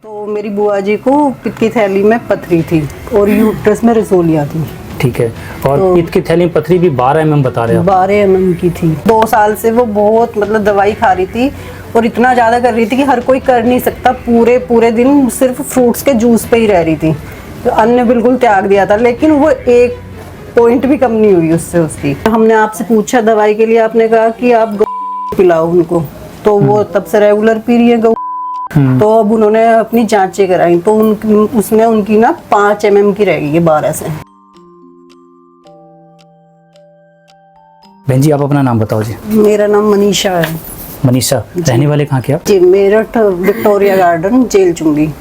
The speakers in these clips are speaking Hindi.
तो मेरी बुआ जी को पित्त की थैली में पथरी थी और यूट्रस में रसोलियाँ थी। ठीक है। और तो पित्त की थैली में पथरी भी 12 mm बता रहे हैं 12 mm की थी। 2 साल से वो बहुत दवाई खा रही थी और इतना ज़्यादा कर रही थी कि हर कोई कर नहीं सकता। पूरे दिन सिर्फ फ्रूट्स के जूस पे ही रह रही थी। तो अन्न बिल्कुल त्याग दिया था, लेकिन वो एक पॉइंट भी कम नहीं हुई उससे उसकी। हमने आपसे पूछा दवाई के लिए, आपने कहा कि आप गौ पिलाओ उनको, तो वो तब से रेगुलर पी रही है गौ। तो अब उन्होंने अपनी जांचें कराई तो उसमें उनकी ना 5 mm की रह गई है 12 से। बहन जी आप अपना नाम बताओ जी। मेरा नाम मनीषा है। मनीषा, रहने वाले कहाँ के आप? जी मेरठ विक्टोरिया गार्डन जेल चुंगी।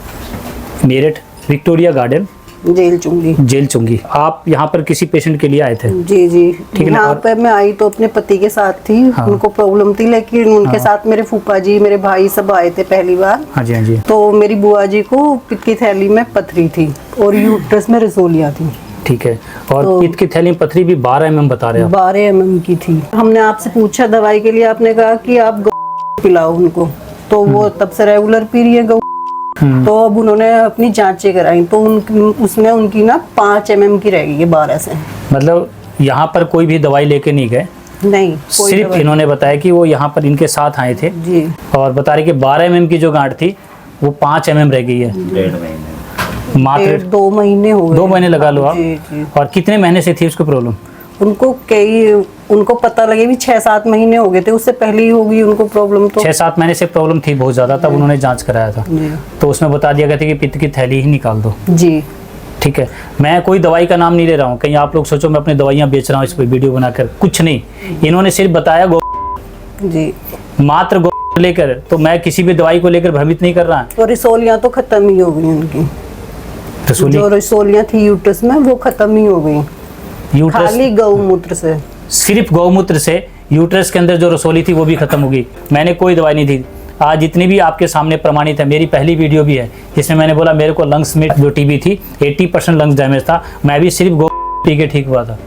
मेरठ विक्टोरिया गार्डन जेल चुंगी। जेल चुंगी। आप यहाँ पर किसी पेशेंट के लिए आए थे? जी जी। ठीक है। यहाँ पे मैं आई तो अपने पति के साथ थी। हाँ। उनको प्रॉब्लम थी, लेकिन उनके साथ मेरे फूफा जी, मेरे भाई सब आए थे पहली बार। हाँ जी हाँ जी। तो मेरी बुआ जी को पित्त की थैली में पथरी थी और यूट्रस में रसोलियाँ थी। ठीक है। और तो पित्त की थैली में पथरी भी 12 mm बता रहे हैं 12 mm की थी। हमने आपसे पूछा दवाई के लिए, आपने कहा कि आप गौ पिलाओ उनको, तो वो तब से रेगुलर पी रही है गौ। तो अब उन्होंने अपनी जांचें कराई तो उसमें उनकी ना 5 mm की रह गई है 12 से। मतलब यहाँ पर कोई भी दवाई लेके नहीं गए? नहीं, सिर्फ इन्होंने बताया कि वो यहाँ पर इनके साथ आए थे जी। और बता रहे कि 12 mm की जो गांठ थी वो 5 mm रह गई है। 1.5 महीने मात्र 2 महीने हो गए। 2 महीने लगा लो आप। जी, जी। और कितने महीने से थी उसको प्रॉब्लम? उनको पता लगे भी 6-7 महीने हो गए थे, उससे पहले ही होगी उनको प्रॉब्लम। तो 6-7 महीने से प्रॉब्लम थी बहुत ज्यादा, तब उन्होंने जांच कराया था तो उसमें बता दिया गया था कि पित्त की थैली ही निकाल दो। जी ठीक है। मैं कोई दवाई का नाम नहीं ले रहा हूँ, कहीं आप लोग सोचो मैं अपनी दवाइयाँ बेच रहा हूँ इस पर वीडियो बनाकर, कुछ नहीं। इन्होंने सिर्फ बताया गो जी, मात्र गो लेकर, तो मैं किसी भी दवाई को लेकर भ्रमित नहीं कर रहा। और रसोलियाँ तो खत्म ही हो गई उनकी। जो रसोलियाँ थी यूट्रस में वो खत्म ही हो गई, खाली गौमूत्र से। सिर्फ गौमूत्र से यूट्रस के अंदर जो रसोली थी वो भी खत्म हो गई। मैंने कोई दवाई नहीं दी। आज जितनी भी आपके सामने प्रमाणित है, मेरी पहली वीडियो भी है जिसमें मैंने बोला मेरे को लंग्स में जो टीबी थी 80% लंग्स डैमेज था, मैं भी सिर्फ गौ पी के ठीक हुआ था।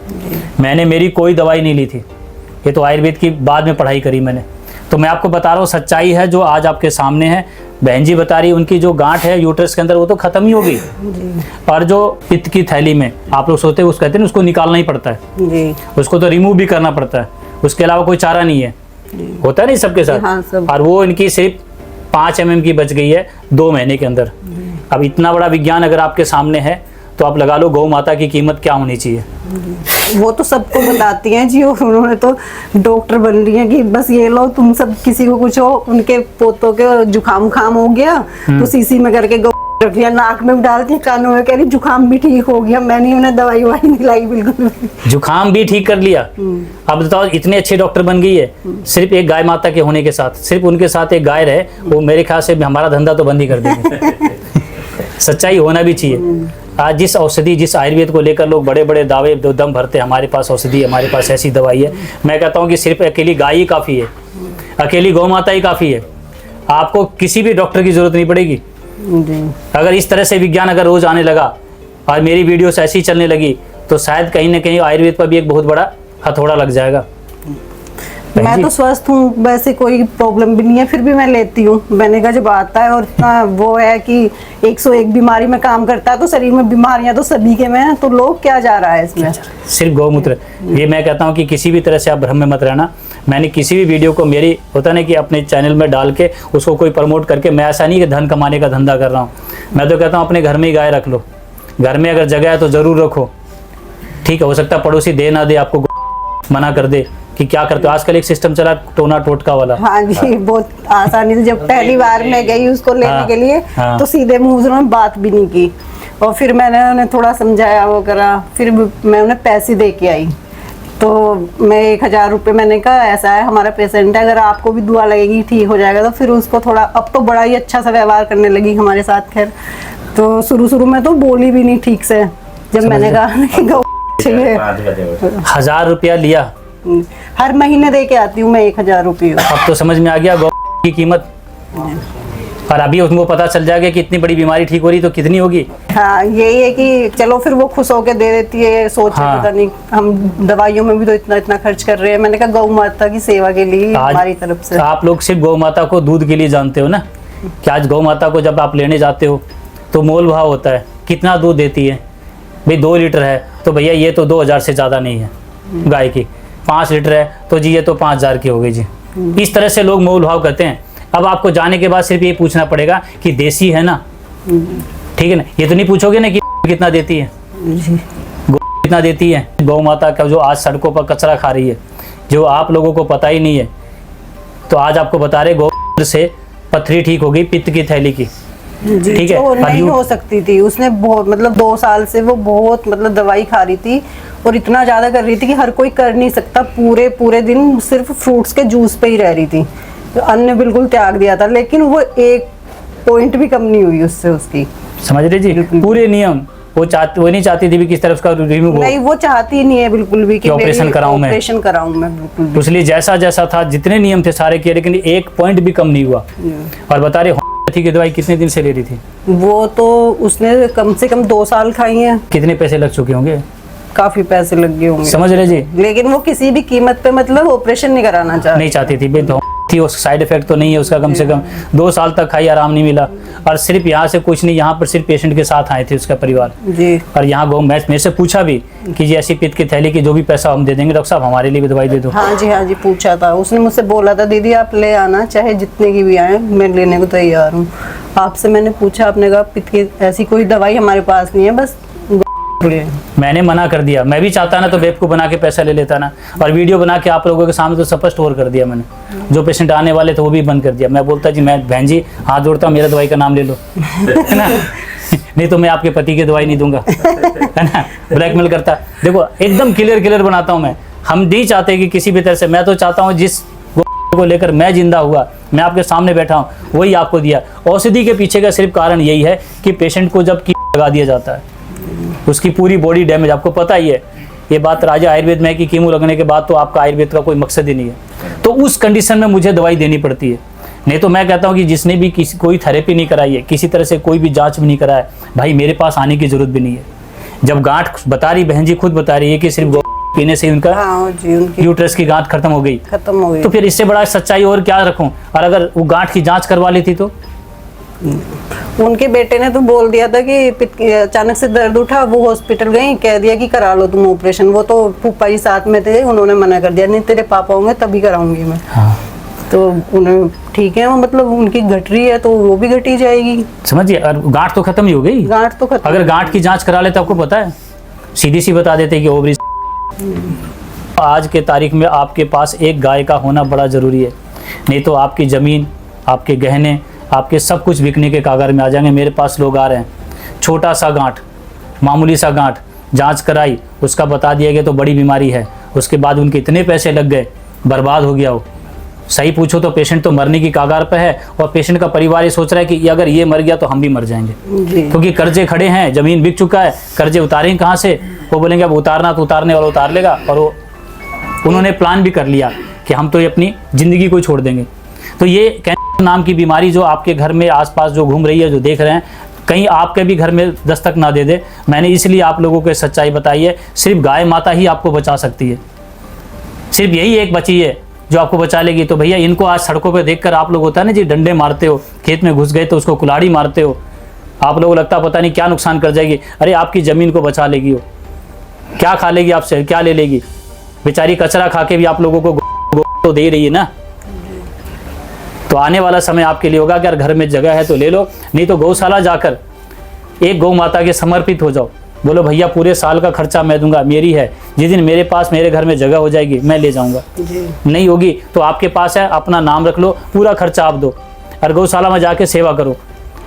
मैंने मेरी कोई दवाई नहीं ली थी, ये तो आयुर्वेद की बाद में पढ़ाई करी मैंने। तो मैं आपको बता रहा हूँ सच्चाई है जो आज आपके सामने है। बहन जी बता रही उनकी जो गांठ है यूट्रस के अंदर वो तो खत्म ही हो गई, और जो पित्त की थैली में आप लोग सोचते हैं उसको कहते हैं उसको निकालना ही पड़ता है जी। उसको तो रिमूव भी करना पड़ता है, उसके अलावा कोई चारा नहीं है। होता नहीं सबके साथ। हाँ, सब। और वो इनकी सिर्फ 5 mm की बच गई है 2 महीने के अंदर। अब इतना बड़ा विज्ञान अगर आपके सामने है तो आप लगा लो गौ माता की कीमत क्या होनी चाहिए। वो तो सबको बताती हैं जी, और उन्होंने तो डॉक्टर बन रही हैं कि बस ये लो तुम सब, किसी को कुछ हो, उनके पोतों के जुकाम हो गया तो सीसी में करके गौ रख लिया, नाक में डालती है, कानों में, कह रही जुकाम भी ठीक हो गया। मैंने उन्हें दवाई ववाई नहीं लाई बिल्कुल। जुकाम भी ठीक कर लिया। अब बताओ इतने अच्छे डॉक्टर बन गई है सिर्फ एक गाय माता के होने के साथ। सिर्फ उनके साथ एक गाय रहे, वो मेरे ख्याल से हमारा धंधा तो बंद ही कर देंगे। सच्चाई होना भी चाहिए। आज जिस औषधि, जिस आयुर्वेद को लेकर लोग बड़े बड़े दावे दम भरते हैं, हमारे पास औषधि, हमारे पास ऐसी दवाई है, मैं कहता हूँ कि सिर्फ अकेली गाय ही काफ़ी है, अकेली गौ माता ही काफ़ी है। आपको किसी भी डॉक्टर की जरूरत नहीं पड़ेगी। अगर इस तरह से विज्ञान अगर रोज आने लगा और मेरी वीडियोस ऐसी चलने लगी तो शायद कहीं ना कहीं आयुर्वेद पर भी एक बहुत बड़ा हथौड़ा लग जाएगा। मैं तो स्वस्थ हूँ, वैसे कोई प्रॉब्लम भी नहीं है, फिर भी मैं लेती हूँ। मैंने कहा जब आता है, और इतना वो है कि 101 बीमारी में काम करता है, तो शरीर में बीमारियां तो सभी के में हैं, तो लोग क्या जा रहा है इसमें? सिर्फ गौमूत्र। ये मैं कहता हूँ कि किसी भी तरह से आप भ्रम में मत रहना। मैंने किसी भी वीडियो को, मेरी होता नहीं कि अपने चैनल में डाल के उसको कोई प्रमोट करके, मैं ऐसा नहीं कि धन कमाने का धंधा कर रहा हूँ। मैं तो कहता हूँ अपने घर में ही गाय रख लो, घर में अगर जगह है तो जरूर रखो। ठीक है, हो सकता है पड़ोसी दे ना दे, आपको मना कर दे कि क्या करते हो। आजकल एक सिस्टम चला टोना टोटका वाला। हाँ जी, बहुत आसानी से। जब पहली बार मैं गई उसको लेने के लिए, तो सीधे मुंह से बात भी नहीं की, और फिर मैंने उन्हें थोड़ा समझाया वो करा, फिर मैं उन्हें पैसे दे के आई। तो मैं 1000 रुपये, मैंने कहा ऐसा है हमारा पेशेंट है, अगर आपको भी दुआ लगेगी ठीक हो जाएगा। तो फिर उसको थोड़ा, अब तो बड़ा ही अच्छा सा व्यवहार करने लगी हमारे साथ। खैर, तो शुरू में तो बोली भी नहीं ठीक से, जब मैंने कहा कि गौ चाहिए। 1000 रुपया लिया, हर महीने दे के आती हूँ मैं 1000 रुपये। अब तो समझ में आ गया गौ की कीमत। और अभी उसको पता चल जाएगा कि इतनी बड़ी बीमारी ठीक हो रही तो कितनी होगी। हाँ, यही है कि चलो फिर वो खुश होके दे देती है, सोच पता नहीं हम दवाइयों में भी तो इतना खर्च कर रहे हैं। मैंने कहा गौ माता की सेवा के लिए हमारी तरफ से। आप लोग सिर्फ गौ माता को दूध के लिए जानते हो ना, कि आज गौ माता को जब आप लेने जाते हो तो मोल भाव होता है, कितना दूध देती है भाई, 2 लीटर है तो भैया ये तो 2000 से ज़्यादा नहीं है गाय की, 5 लीटर है तो जी ये तो 5000 की हो गई जी। इस तरह से लोग मोल भाव करते हैं। अब आपको जाने के बाद सिर्फ ये पूछना पड़ेगा कि देसी है ना, ठीक है ना, ये तो नहीं पूछोगे ना कि कितना देती है, गौ कितना देती है। गौ माता का जो आज सड़कों पर कचरा खा रही है, जो आप लोगों को पता ही नहीं है, तो आज आपको बता रहे गौ से पथरी ठीक हो गई, पित्त की थैली की, ठीक है। वो नहीं हो सकती थी, उसने बहुत मतलब 2 साल से वो बहुत मतलब दवाई खा रही थी और इतना ज्यादा कर रही थी कि हर कोई कर नहीं सकता। पूरे दिन सिर्फ फ्रूट्स के जूस पे ही रह रही थी, तो अन्न बिल्कुल त्याग दिया था, लेकिन वो एक पॉइंट भी कम नहीं हुई उससे उसकी। समझ रहे जी, पूरे नियम वो नहीं चाहती थी भी किस तरह उसका रिमूव हो। नहीं, वो चाहती ही नहीं है बिल्कुल भी कि ऑपरेशन कराऊं मैं, ऑपरेशन कराऊं मैं बिल्कुल भी। इसलिए जैसा जैसा था, जितने नियम थे सारे किए, लेकिन एक पॉइंट भी कम नहीं हुआ। और बता रहे होम्योपैथी की दवाई कितने दिन से ले रही थी? वो तो उसने कम से कम 2 साल खाई है। कितने पैसे लग चुके होंगे? काफी पैसे लग गए होंगे। समझ रहे जी, लेकिन वो किसी भी कीमत पे मतलब ऑपरेशन नहीं कराना नहीं चाहती थी भाई, थी वो साइड इफेक्ट तो नहीं है उसका, कम से कम 2 साल तक खाई, आराम नहीं मिला। और सिर्फ यहाँ से कुछ नहीं, यहाँ पर सिर्फ पेशेंट के साथ आए थे उसका परिवार जी। और यहाँ गो मैं मेरे से पूछा भी कि जी ऐसी पित्त की थैली की जो भी पैसा हम दे देंगे डॉक्टर साहब, हमारे लिए भी दवाई दे दो। हाँ जी पूछा था उसने, मुझसे बोला था दीदी आप ले आना, चाहे जितने की भी आए मैं लेने को तैयार हूँ। आपसे मैंने पूछा, आपने कहा पित्त की ऐसी कोई दवाई हमारे पास नहीं है, बस मैंने मना कर दिया। मैं भी चाहता ना तो वेब को बना के पैसा ले लेता ना, और वीडियो बना के आप लोगों के सामने तो स्पष्ट और कर दिया मैंने। जो पेशेंट आने वाले थे वो भी बंद कर दिया। मैं बोलता जी मैं बहन जी हाथ जोड़ता हूँ, मेरा दवाई का नाम ले लो है ना, नहीं तो मैं आपके पति की दवाई नहीं दूंगा है ना, ब्लैकमेल करता। देखो एकदम क्लियर बनाता हूँ मैं, हम नहीं चाहते कि किसी भी तरह से, मैं तो चाहता हूँ जिस को लेकर मैं जिंदा हुआ, मैं आपके सामने बैठा हूँ, वही आपको दिया। औषधि के पीछे का सिर्फ कारण यही है कि पेशेंट को जब कीमो लगा दिया जाता है उसकी पूरी बॉडी डैमेज, आपको पता ही है ये बात राजा आयुर्वेद में है कि कीमो लगने के बाद तो आपका आयुर्वेद का कोई मकसद ही नहीं है। तो उस कंडीशन में मुझे दवाई देनी पड़ती है। नहीं तो मैं कहता हूँ कि जिसने भी कोई थेरेपी नहीं कराई है, किसी तरह से कोई भी जांच भी नहीं कराया, भाई मेरे पास आने की जरूरत भी नहीं है। जब गांठ बता रही, बहन जी खुद बता रही है कि सिर्फ पीने से उनका उनकी यूट्रस की गांठ खत्म हो गई, तो फिर इससे बड़ा सच्चाई और क्या रखूं। और अगर वो गांठ की जांच करवा लेती तो उनके बेटे ने तो बोल दिया था कि अचानक से दर्द उठा, वो हॉस्पिटल गई, कह दिया कि करा लो तुम ऑपरेशन। वो तो फूफा जी साथ में थे, उन्होंने मना कर दिया, नहीं तेरे पापा होंगे तभी कराऊंगी मैं। हाँ। तो उन्हें ठीक है, मतलब उनकी घट रही है तो वो भी घटी जाएगी। समझिए, और गांठ तो खत्म ही हो गई। गांठ तो खत्म। अगर गांठ की जांच करा लेते आपको पता है सीधी सी बता देते कि ओवरी। आज के तारीख में आपके पास एक गाय का होना बड़ा जरूरी है, नहीं तो आपकी जमीन, आपके गहने, आपके सब कुछ बिकने के कागार में आ जाएंगे। मेरे पास लोग आ रहे हैं, छोटा सा गांठ, मामूली सा गांठ, जांच कराई, उसका बता दिया गया तो बड़ी बीमारी है, उसके बाद उनके इतने पैसे लग गए, बर्बाद हो गया वो। सही पूछो तो पेशेंट तो मरने की कागार पे है, और पेशेंट का परिवार ये सोच रहा है कि अगर ये मर गया तो हम भी मर जाएंगे, क्योंकि कर्जे खड़े हैं, जमीन बिक चुका है, कर्जे उतारेंगे कहाँ से? वो बोलेंगे अब उतारना तो उतारने वाला उतार लेगा, और वो उन्होंने प्लान भी कर लिया कि हम तो ये अपनी ज़िंदगी को छोड़ देंगे। तो ये कैंसर नाम की बीमारी जो आपके घर में आसपास जो घूम रही है, जो देख रहे हैं, कहीं आपके भी घर में दस्तक ना दे दे। मैंने इसलिए आप लोगों को सच्चाई बताई है, सिर्फ गाय माता ही आपको बचा सकती है, सिर्फ यही एक बची है जो आपको बचा लेगी। तो भैया इनको आज सड़कों पे देखकर आप लोग होता है ना जी, डंडे मारते हो, खेत में घुस गए तो उसको कुल्हाड़ी मारते हो, आप लोगों को लगता पता नहीं क्या नुकसान कर जाएगी। अरे आपकी ज़मीन को बचा लेगी, वो क्या खा लेगी आपसे, क्या ले लेगी? बेचारी कचरा खा के भी आप लोगों को तो दे रही है ना। तो आने वाला समय आपके लिए होगा कि अगर घर में जगह है तो ले लो, नहीं तो गौशाला जाकर एक गौ माता के समर्पित हो जाओ। बोलो भैया पूरे साल का खर्चा मैं दूंगा, मेरी है, जिस दिन मेरे पास मेरे घर में जगह हो जाएगी मैं ले जाऊंगा। नहीं होगी तो आपके पास है, अपना नाम रख लो, पूरा खर्चा आप दो, और गौशाला में जाके सेवा करो।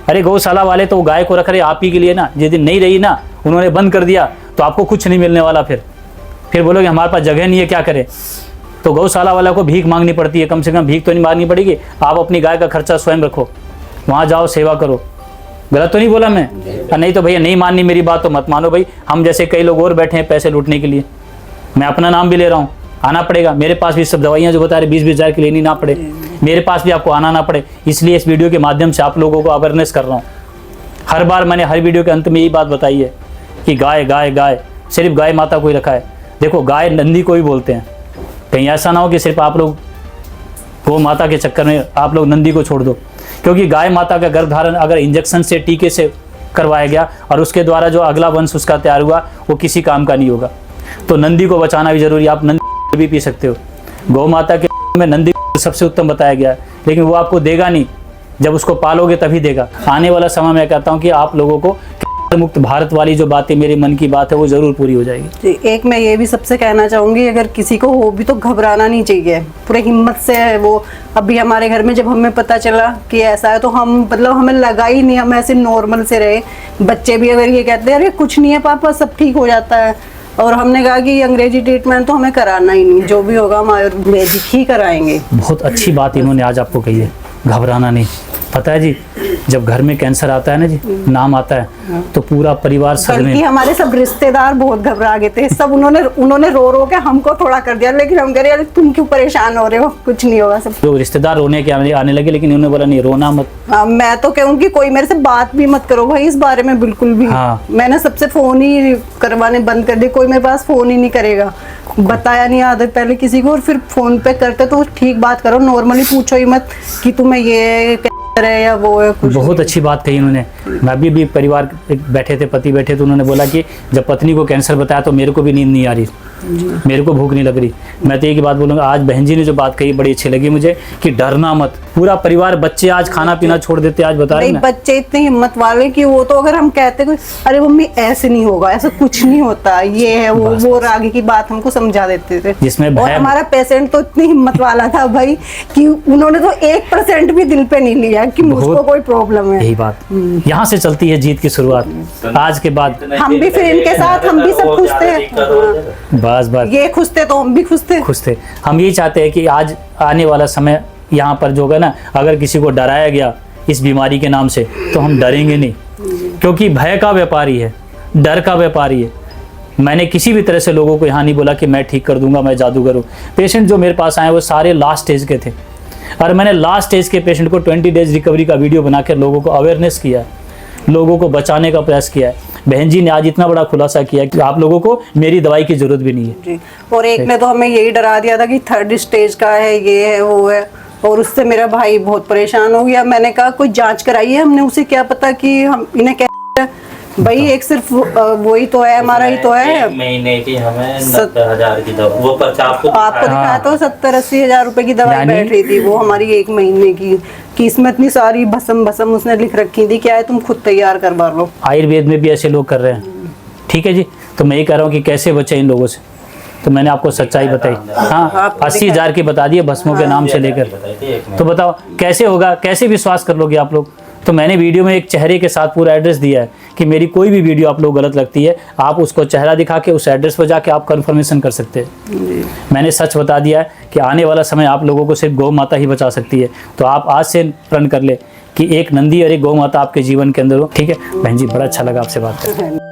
अरे गौशाला वाले तो गाय को रख रहे आप ही के लिए ना, जिस दिन नहीं रही ना, उन्होंने बंद कर दिया, तो आपको कुछ नहीं मिलने वाला। फिर बोलोगे हमारे पास जगह नहीं है, क्या करें? तो गौशाला वाला को भीख मांगनी पड़ती है, कम से कम भीख तो नहीं मांगनी पड़ेगी। आप अपनी गाय का खर्चा स्वयं रखो, वहाँ जाओ सेवा करो। गलत तो नहीं बोला मैं? नहीं तो भैया नहीं माननी मेरी बात तो मत मानो भाई, हम जैसे कई लोग और बैठे हैं पैसे लूटने के लिए। मैं अपना नाम भी ले रहा हूँ, आना पड़ेगा। मेरे पास भी सब दवाइयाँ जो बता रहे 20-20 हज़ार की लेनी ना पड़े, मेरे पास भी आपको आना ना पड़े, इसलिए इस वीडियो के माध्यम से आप लोगों को अवेयरनेस कर रहा हूँ। हर बार मैंने हर वीडियो के अंत में यही बात बताई है कि गाय गाय गाय, सिर्फ गाय माता को ही रखा है। देखो गाय नंदी को भी बोलते हैं, कहीं ऐसा ना हो कि सिर्फ आप लोग गौ माता के चक्कर में आप लोग नंदी को छोड़ दो। क्योंकि गाय माता का गर्भधारण अगर इंजेक्शन से, टीके से करवाया गया और उसके द्वारा जो अगला वंश उसका तैयार हुआ वो किसी काम का नहीं होगा। तो नंदी को बचाना भी जरूरी है। आप नंदी भी पी सकते हो, गौ माता के में नंदी सबसे उत्तम बताया गया है, लेकिन वो आपको देगा नहीं, जब उसको पालोगे तभी देगा। आने वाला समय मैं कहता हूँ कि आप लोगों को मुक्त भारत वाली जो बातें मेरे मन की बात है वो जरूर पूरी हो जाएगी। जी, एक मैं ये भी सबसे कहना चाहूंगी, अगर किसी को हो भी तो घबराना नहीं चाहिए, पूरे हिम्मत से है वो। अभी हमारे घर में जब हमें पता चला कि ऐसा है तो हम मतलब हमें लगा ही नहीं, हम ऐसे नॉर्मल से रहे। बच्चे भी अगर ये कहते हैं अरे कुछ नहीं है पापा सब ठीक हो जाता है, और हमने कहा कि अंग्रेजी ट्रीटमेंट तो हमें कराना ही नहीं, जो भी होगा हम आयुर्वेदिक ही कराएंगे। बहुत अच्छी बात इन्होंने आज आपको कही है, घबराना नहीं। पता है जी, जब घर में कैंसर आता है ना जी, नाम आता है तो पूरा परिवार सदमे। बल्कि हमारे सब रिश्तेदार बहुत घबरा गए थे, सब उन्होंने रो के हमको थोड़ा कर दिया, लेकिन हम कह रहे अरे तुम क्यों परेशान हो रहे हो, कुछ नहीं होगा सब। जो रिश्तेदार रोने के आने लगे, लेकिन उन्होंने बोला नहीं रोना मत। मैं तो कहूँगी कोई मेरे से बात भी मत करो भाई इस बारे में, बिल्कुल भी। हाँ। मैंने सबसे फोन ही करवाने बंद कर दिए, कोई मेरे पास फोन ही नहीं करेगा। बताया नहीं आदत पहले किसी को, और फिर फोन पे करते तो ठीक बात करो, नॉर्मली पूछो ही मत कि तुम्हें ये है या वो है कुछ। बहुत अच्छी बात कही उन्होंने। मैं भी परिवार बैठे थे, पति बैठे थे, उन्होंने बोला कि जब पत्नी को कैंसर बताया तो मेरे को भी नींद नहीं आ रही, मेरे को भूख नहीं लग रही। मैं तो एक ही बात बोलूँगा, आज बहन जी ने जो बात कही बड़ी अच्छी लगी मुझे कि डरना मत। पूरा परिवार, बच्चे आज खाना पीना छोड़ देते, आज बता रहे हैं बच्चे इतने हिम्मत वाले कि वो तो अगर हम कहते कोई अरे मम्मी ऐसे नहीं होगा, ऐसा कुछ नहीं होता, ये है वो आगे की बात हमको समझा देते थे। जिसमें और हमारा पेशेंट तो इतनी हिम्मत वाला था भाई कि उन्होंने तो 1% भी दिल पे नहीं लिया कि मुझको कोई प्रॉब्लम है। यही बात, यहाँ से चलती है जीत की शुरुआत। आज के बाद हम भी फिर इनके साथ हम भी सब खुश थे, बस ये खुश थे तो हम भी खुश थे। हम यही चाहते हैं कि आज आने वाला समय यहाँ पर जो है ना, अगर किसी को डराया गया इस बीमारी के नाम से तो हम डरेंगे नहीं, क्योंकि भय का व्यापारी है, डर का व्यापारी है। मैंने किसी भी तरह से लोगों को यहाँ नहीं बोला कि मैं ठीक कर दूंगा, मैं जादूगर हूँ। पेशेंट जो मेरे पास आए वो सारे लास्ट स्टेज के थे, और मैंने लास्ट स्टेज के पेशेंट को 20 डेज रिकवरी का वीडियो बनाकर लोगों को अवेयरनेस किया है, लोगों को बचाने का प्रयास किया है। बहन जी ने आज इतना बड़ा खुलासा किया कि आप लोगों को मेरी दवाई की जरूरत भी नहीं है जी। और एक ने तो हमें यही डरा दिया था कि 3rd स्टेज का है, ये है वो है, और उससे मेरा भाई बहुत परेशान हो गया। मैंने कहा कोई जांच कराइए, हमने उसे क्या पता कि हम इन्हें क्या भाई, एक सिर्फ वही तो है, हमारा ही तो है। 1 महीने की हमें 90,000 की दवा, वो पर्चा आपको दिखाया तो 70-80 हजार रुपए की दवाई बैठ रही थी वो हमारी 1 महीने की इसमें इतनी सारी भस्म उसने लिख रखी थी, क्या है तुम खुद तैयार करवा लो। आयुर्वेद में भी ऐसे लोग कर रहे हैं। ठीक है जी, तो मैं ये कह रहा हूँ कि कैसे बचे इन लोगों से, तो मैंने आपको सच्चाई बताई। हाँ, 80,000 की बता दिए भस्मों के नाम से लेकर, तो बताओ कैसे होगा, कैसे विश्वास कर लोगे आप लोग। तो मैंने वीडियो में एक चेहरे के साथ पूरा एड्रेस दिया है कि मेरी कोई भी वीडियो आप लोग गलत लगती है, आप उसको चेहरा दिखा के उस एड्रेस पर जाके आप कंफर्मेशन कर सकते हैं। मैंने सच बता दिया है कि आने वाला समय आप लोगों को सिर्फ गौ माता ही बचा सकती है। तो आप आज से प्रण कर ले कि एक नंदी और एक गौ माता आपके जीवन के अंदर हो। ठीक है बहन जी, बड़ा अच्छा लगा आपसे बात करके।